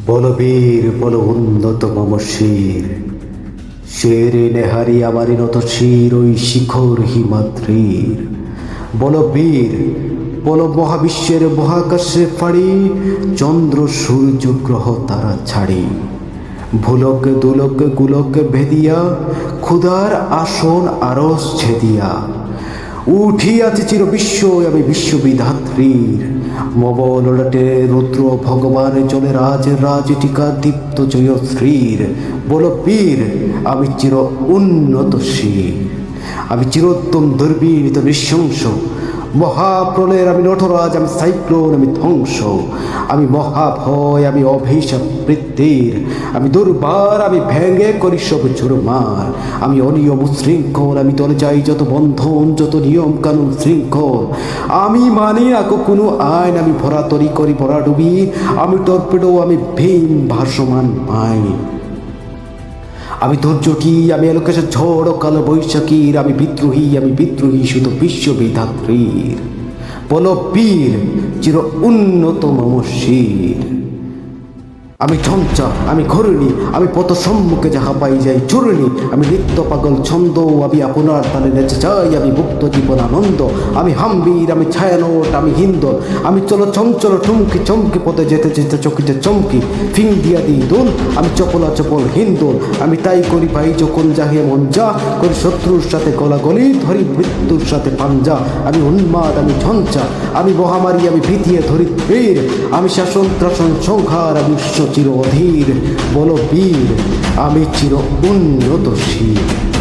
বলবীর বল উন্নত মম শির, শেরে নেহারি আমারি নত শির ওই শিখর হিমাদ্রির। বলবীর বল মহাবিশ্বের মহাকাশে ফাড়ি, চন্দ্র সূর্য গ্রহ তারা ছাড়ি। ভুলক দুলক গুলক ভেদিয়া, ক্ষুধার আসন আরস ছেদিয়া। উঠিয়াছে চির বিশ্ব আমি বিশ্ববিধাত্রীর, মম ললাটে রুদ্র ভগবান চলে রাজ রাজ টিকা দীপ্ত জয়শ্রীর। বল বীর আমি চির উন্নত শির, আমি চিরোত্তম দুর্বিনীত নৃশংস। মহাপ্রলয়ের আমি নটরাজ, আমি সাইক্লোন, আমি ধ্বংস। আমি মহাভয়, আমি অভিশাপ বৃত্তির। আমি দুর্বার, আমি ভেঙে করি সব চুরমার। আমি অনিয়ম শৃঙ্খল, আমি তলে যাই যত বন্ধন, যত নিয়ম কানুন শৃঙ্খল। আমি মানি না কোনো আইন, আমি ভরা তরি করি ভরা ডুবি। আমি টর্পেডো, আমি ভীম ভাসমান মাইন। আমি দুর্যোগী, আমি এলোকেশের ঝড় ও কালো বৈশাখীর। আমি বিদ্রোহী শুধু বিশ্ববিধাত্রীর। বল বীর চির উন্নত মম শির। আমি ঝঞ্ঝা, আমি ঘূর্ণি, আমি পথ সম্মুখে যাহা পাই যাই চূর্ণি। আমি নিত্য পাগল ছন্দ, আমি আপনার তালে নেচে যাই। আমি মুক্ত জীবন আনন্দ, আমি হাম্বীর, আমি ছায়ানোট, আমি হিন্দল। আমি চলো চঞ্চল টুমকি চমকি পথে যেতে যেতে চকিতে চমকি। ফিং দিয়া দিই দোল, আমি চপলা চপল হিন্দোল। আমি তাই করি ভাই যখন যাহে মন যা করি, শত্রুর সাথে গলাগলি ধরি, মৃত্যুর সাথে পাঞ্জা। আমি উন্মাদ, আমি ঝঞ্ঝা, আমি মহামারী, আমি ভীতিয়ে ধরি বীর। আমি শাসন ত্রাসন সংহার, আমি চির অধীর। বল বীর আমি চির উন্নত শির।